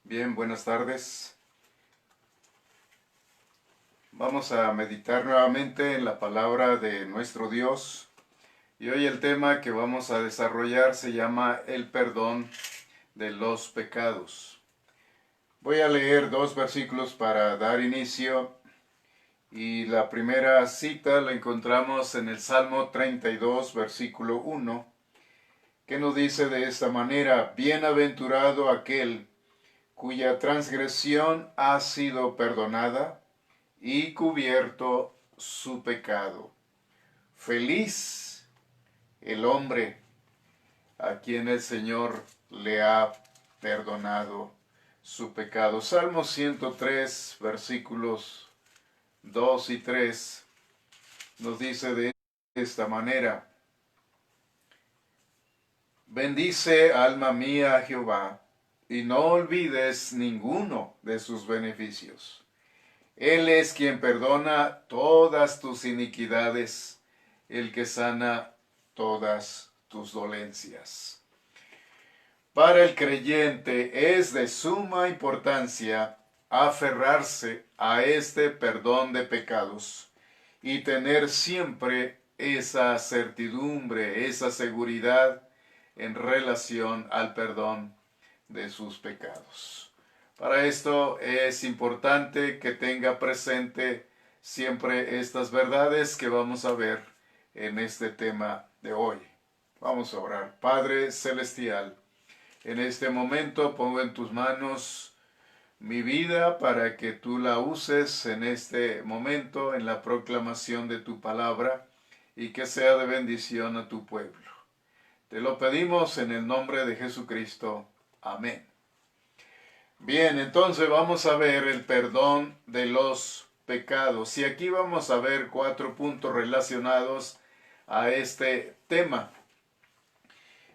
Bien, buenas tardes. Vamos a meditar nuevamente en la palabra de nuestro Dios. Y hoy el tema que vamos a desarrollar se llama el perdón de los pecados. Voy a leer dos versículos para dar inicio. Y la primera cita la encontramos en el Salmo 32, versículo 1, que nos dice de esta manera: Bienaventurado aquel cuya transgresión ha sido perdonada y cubierto su pecado. Feliz el hombre a quien el Señor le ha perdonado su pecado. Salmo 103, versículos 2 y 3 nos dice de esta manera: Bendice, alma mía, a Jehová, y no olvides ninguno de sus beneficios. Él es quien perdona todas tus iniquidades, el que sana todas tus dolencias. Para el creyente es de suma importancia aferrarse a este perdón de pecados y tener siempre esa certidumbre, esa seguridad en relación al perdón de sus pecados. Para esto es importante que tenga presente siempre estas verdades que vamos a ver en este tema de hoy. Vamos a orar. Padre Celestial, en este momento pongo en tus manos mi vida para que tú la uses en este momento en la proclamación de tu palabra y que sea de bendición a tu pueblo. Te lo pedimos en el nombre de Jesucristo. Amén. Bien, entonces vamos a ver el perdón de los pecados. Y aquí vamos a ver 4 puntos relacionados a este tema.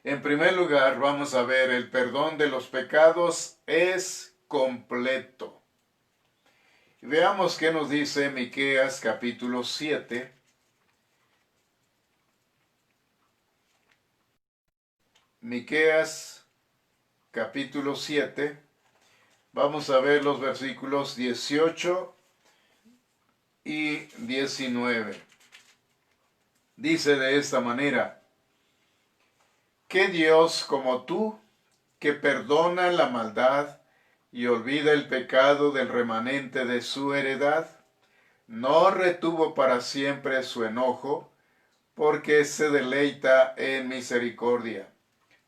En primer lugar, vamos a ver el perdón de los pecados es completo. Y veamos qué nos dice Miqueas capítulo 7. Miqueas capítulo 7. Vamos a ver los versículos 18 y 19. Dice de esta manera: ¿Qué Dios como tú, que perdona la maldad y olvida el pecado del remanente de su heredad, no retuvo para siempre su enojo, porque se deleita en misericordia?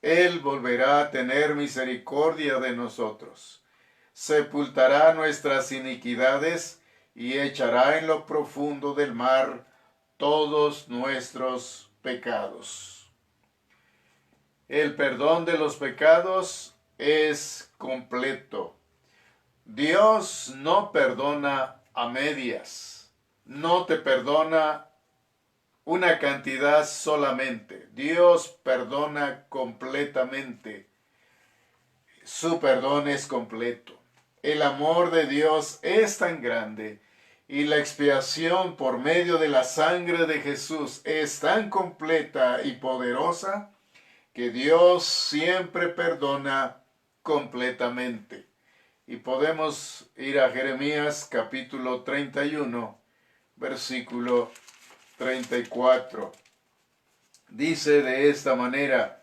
Él volverá a tener misericordia de nosotros, sepultará nuestras iniquidades y echará en lo profundo del mar todos nuestros pecados. El perdón de los pecados es completo. Dios no perdona a medias, no te perdona una cantidad solamente. Dios perdona completamente. Su perdón es completo. El amor de Dios es tan grande y la expiación por medio de la sangre de Jesús es tan completa y poderosa que Dios siempre perdona completamente. Y podemos ir a Jeremías capítulo 31, versículo 34. Dice de esta manera: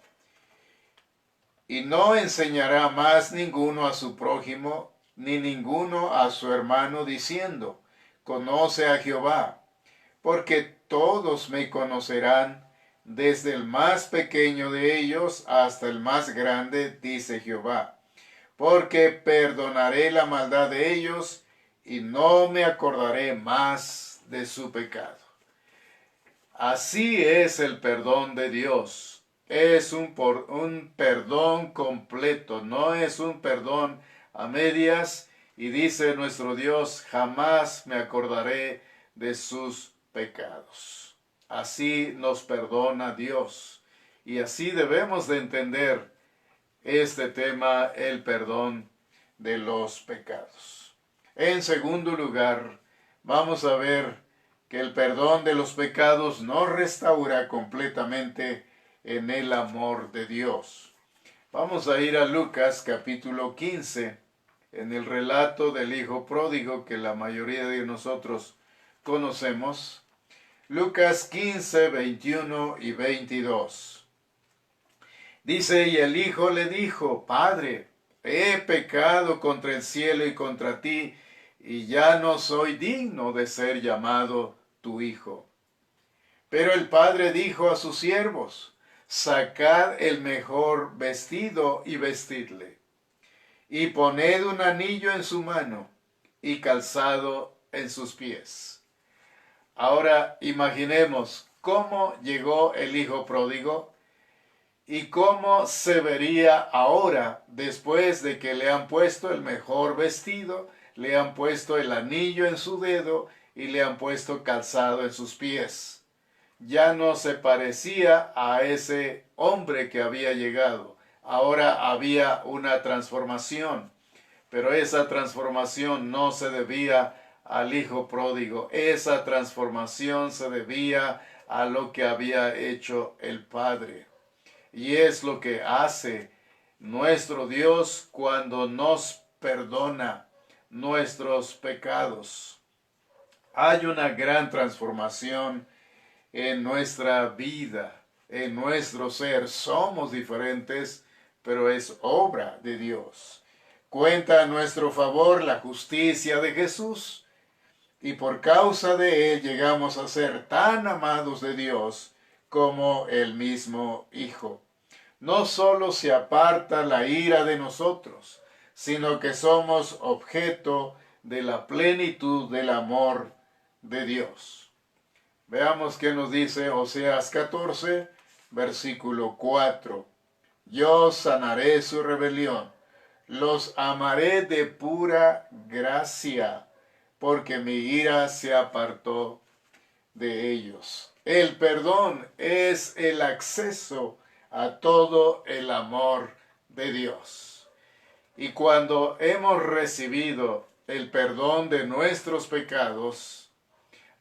Y no enseñará más ninguno a su prójimo, ni ninguno a su hermano, diciendo: Conoce a Jehová, porque todos me conocerán, desde el más pequeño de ellos hasta el más grande, dice Jehová, porque perdonaré la maldad de ellos y no me acordaré más de su pecado. Así es el perdón de Dios. Es un perdón completo, no es un perdón a medias. Y dice nuestro Dios: jamás me acordaré de sus pecados. Así nos perdona Dios. Y así debemos de entender este tema, el perdón de los pecados. En segundo lugar, vamos a ver que el perdón de los pecados no restaura completamente en el amor de Dios. Vamos a ir a Lucas capítulo 15. en el relato del hijo pródigo que la mayoría de nosotros conocemos. Lucas 15, 21 y 22. Dice, y el hijo le dijo, Padre, he pecado contra el cielo y contra ti, y ya no soy digno de ser llamado tu hijo. Pero el padre dijo a sus siervos, sacad el mejor vestido y vestidle, y poned un anillo en su mano y calzado en sus pies. Ahora imaginemos cómo llegó el hijo pródigo y cómo se vería ahora después de que le han puesto el mejor vestido, le han puesto el anillo en su dedo y le han puesto calzado en sus pies. Ya no se parecía a ese hombre que había llegado. Ahora había una transformación, pero esa transformación no se debía al hijo pródigo. Esa transformación se debía a lo que había hecho el Padre. Y es lo que hace nuestro Dios cuando nos perdona nuestros pecados. Hay una gran transformación en nuestra vida, en nuestro ser. Somos diferentes, pero es obra de Dios. Cuenta a nuestro favor la justicia de Jesús, y por causa de él llegamos a ser tan amados de Dios como el mismo Hijo. No solo se aparta la ira de nosotros, sino que somos objeto de la plenitud del amor de Dios. Veamos qué nos dice Oseas 14, versículo 4. Yo sanaré su rebelión, los amaré de pura gracia, porque mi ira se apartó de ellos. El perdón es el acceso a todo el amor de Dios. Y cuando hemos recibido el perdón de nuestros pecados,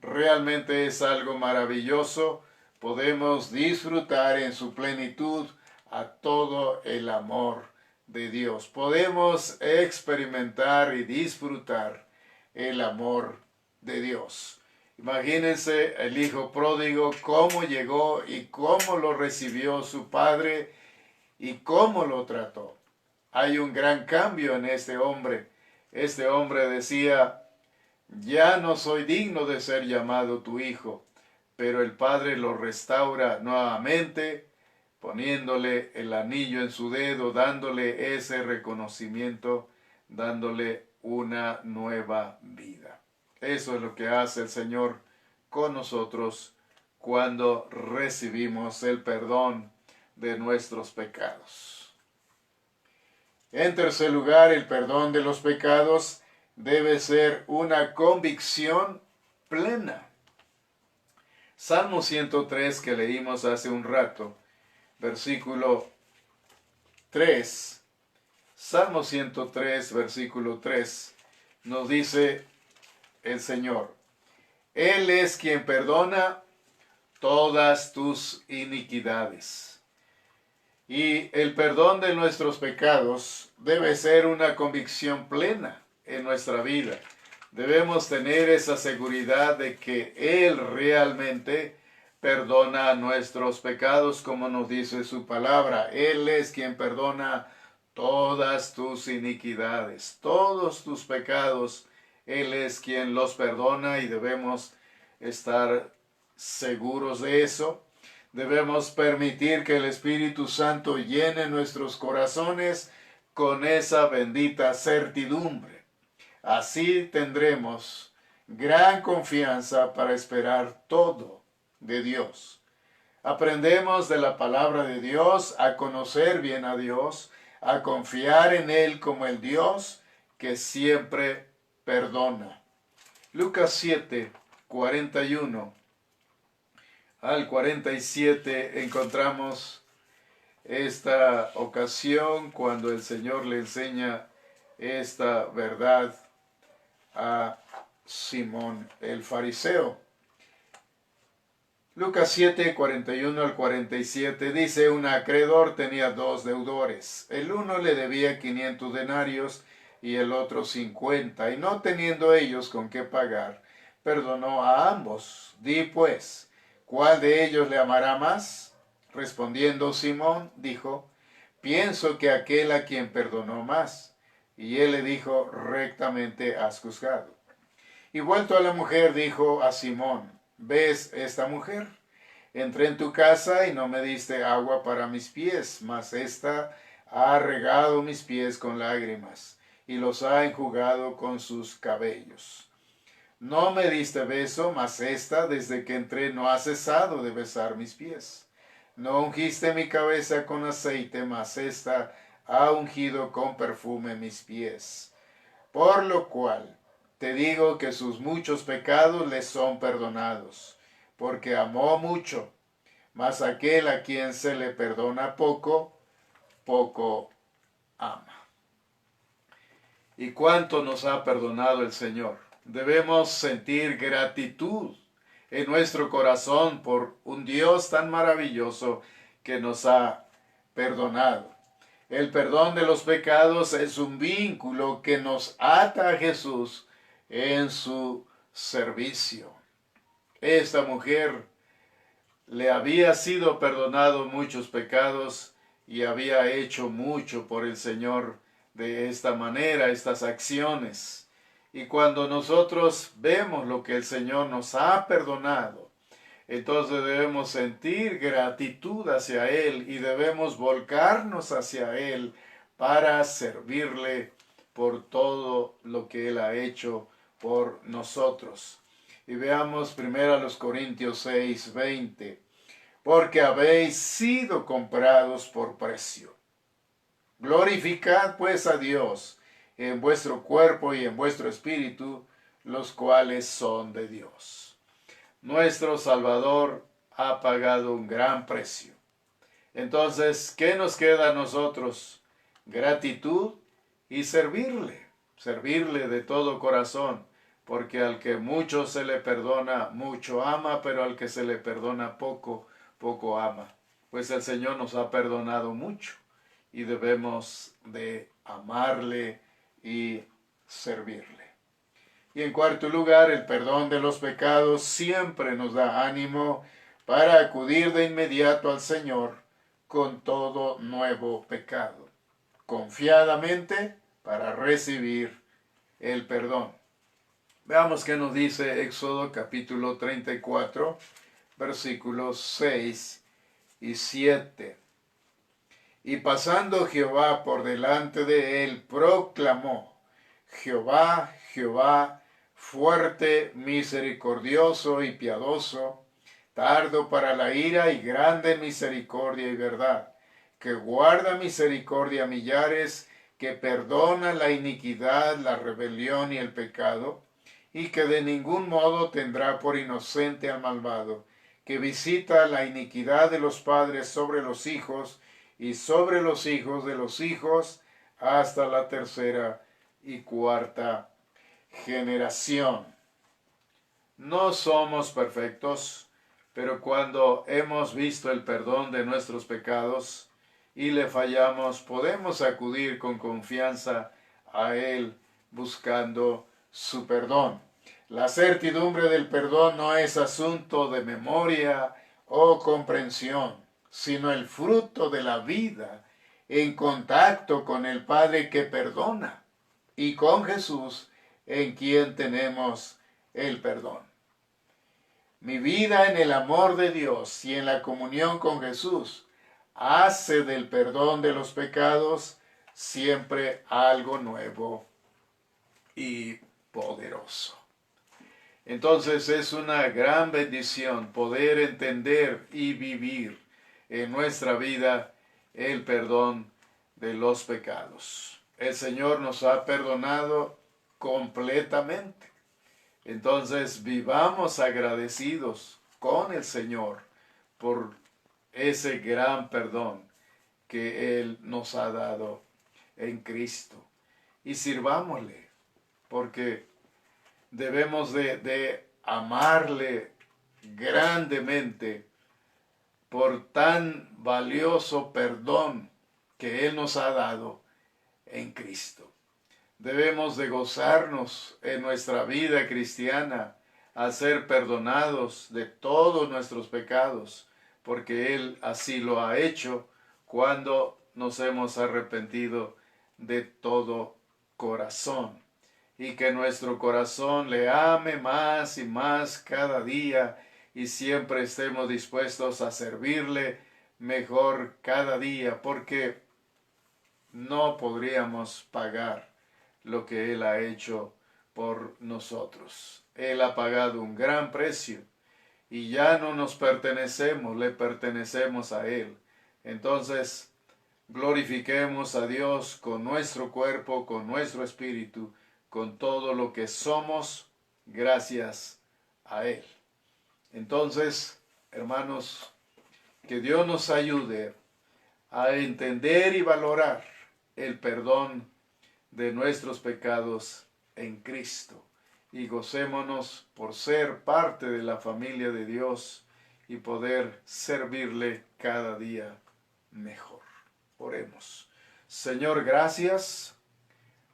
realmente es algo maravilloso. Podemos disfrutar en su plenitud a todo el amor de Dios. Podemos experimentar y disfrutar el amor de Dios. Imagínense el hijo pródigo, cómo llegó y cómo lo recibió su padre y cómo lo trató. Hay un gran cambio en este hombre. Este hombre decía, ya no soy digno de ser llamado tu hijo, pero el padre lo restaura nuevamente, poniéndole el anillo en su dedo, dándole ese reconocimiento, dándole una nueva vida. Eso es lo que hace el Señor con nosotros cuando recibimos el perdón de nuestros pecados. En tercer lugar, el perdón de los pecados debe ser una convicción plena. Salmo 103 que leímos hace un rato, versículo 3. Salmo 103, versículo 3, nos dice el Señor, Él es quien perdona todas tus iniquidades. Y el perdón de nuestros pecados debe ser una convicción plena en nuestra vida. Debemos tener esa seguridad de que Él realmente perdona nuestros pecados, como nos dice su palabra. Él es quien perdona todas tus iniquidades, todos tus pecados. Él es quien los perdona y debemos estar seguros de eso. Debemos permitir que el Espíritu Santo llene nuestros corazones con esa bendita certidumbre. Así tendremos gran confianza para esperar todo de Dios. Aprendemos de la palabra de Dios a conocer bien a Dios, a confiar en Él como el Dios que siempre perdona. Lucas 7, 41 al 47 encontramos esta ocasión cuando el Señor le enseña esta verdad a Simón el fariseo. Lucas 7, 41 al 47 dice, un acreedor tenía dos deudores. El uno le debía 500 denarios y el otro 50. Y no teniendo ellos con qué pagar, perdonó a ambos. Di pues, ¿cuál de ellos le amará más? Respondiendo Simón, dijo, pienso que aquel a quien perdonó más. Y él le dijo, rectamente has juzgado. Y vuelto a la mujer, dijo a Simón, ¿ves esta mujer? Entré en tu casa y no me diste agua para mis pies, mas ésta ha regado mis pies con lágrimas y los ha enjugado con sus cabellos. No me diste beso, mas ésta desde que entré no ha cesado de besar mis pies. No ungiste mi cabeza con aceite, mas ésta ha ungido con perfume mis pies. Por lo cual te digo que sus muchos pecados le son perdonados, porque amó mucho. Mas aquel a quien se le perdona poco, poco ama. ¿Y cuánto nos ha perdonado el Señor? Debemos sentir gratitud en nuestro corazón por un Dios tan maravilloso que nos ha perdonado. El perdón de los pecados es un vínculo que nos ata a Jesús en su servicio. Esta mujer le había sido perdonado muchos pecados y había hecho mucho por el Señor de esta manera, estas acciones. Y cuando nosotros vemos lo que el Señor nos ha perdonado, entonces debemos sentir gratitud hacia Él y debemos volcarnos hacia Él para servirle por todo lo que Él ha hecho por nosotros. Y veamos primero a los Corintios 6:20. Porque habéis sido comprados por precio. Glorificad pues a Dios en vuestro cuerpo y en vuestro espíritu, los cuales son de Dios. Nuestro Salvador ha pagado un gran precio. Entonces, ¿qué nos queda a nosotros? Gratitud y servirle de todo corazón, porque al que mucho se le perdona, mucho ama, pero al que se le perdona poco, poco ama. Pues el Señor nos ha perdonado mucho y debemos de amarle y servirle. Y en cuarto lugar, el perdón de los pecados siempre nos da ánimo para acudir de inmediato al Señor con todo nuevo pecado, confiadamente para recibir el perdón. Veamos qué nos dice Éxodo capítulo 34, versículos 6 y 7. Y pasando Jehová por delante de él, proclamó, Jehová, Jehová, fuerte, misericordioso y piadoso, tardo para la ira y grande en misericordia y verdad, que guarda misericordia a millares, que perdona la iniquidad, la rebelión y el pecado, y que de ningún modo tendrá por inocente al malvado, que visita la iniquidad de los padres sobre los hijos, y sobre los hijos de los hijos, hasta la tercera y cuarta generación. No somos perfectos, pero cuando hemos visto el perdón de nuestros pecados y le fallamos, podemos acudir con confianza a Él buscando su perdón. La certidumbre del perdón no es asunto de memoria o comprensión, sino el fruto de la vida en contacto con el Padre que perdona y con Jesús en quien tenemos el perdón. Mi vida en el amor de Dios y en la comunión con Jesús hace del perdón de los pecados siempre algo nuevo y poderoso. Entonces es una gran bendición poder entender y vivir en nuestra vida el perdón de los pecados. El Señor nos ha perdonado completamente. Entonces vivamos agradecidos con el Señor por ese gran perdón que Él nos ha dado en Cristo. Y sirvámosle, porque debemos de amarle grandemente por tan valioso perdón que Él nos ha dado en Cristo. Debemos de gozarnos en nuestra vida cristiana al ser perdonados de todos nuestros pecados, porque Él así lo ha hecho cuando nos hemos arrepentido de todo corazón. Y que nuestro corazón le ame más y más cada día y siempre estemos dispuestos a servirle mejor cada día, porque no podríamos pagar lo que Él ha hecho por nosotros. Él ha pagado un gran precio y ya no nos pertenecemos, le pertenecemos a Él. Entonces, glorifiquemos a Dios con nuestro cuerpo, con nuestro espíritu, con todo lo que somos, gracias a Él. Entonces, hermanos, que Dios nos ayude a entender y valorar el perdón de nuestros pecados en Cristo. Y gocémonos por ser parte de la familia de Dios y poder servirle cada día mejor. Oremos. Señor, gracias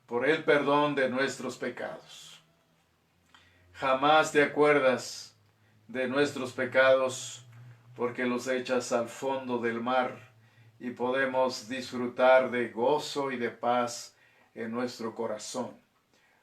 por el perdón de nuestros pecados. Jamás te acuerdas de nuestros pecados porque los echas al fondo del mar y podemos disfrutar de gozo y de paz en nuestro corazón.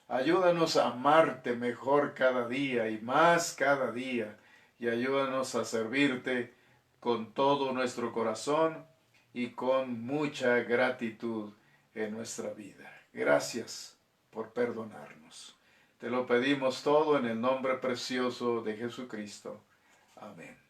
Ayúdanos a amarte mejor cada día y más cada día, y ayúdanos a servirte con todo nuestro corazón y con mucha gratitud en nuestra vida. Gracias por perdonarnos. Te lo pedimos todo en el nombre precioso de Jesucristo. Amén.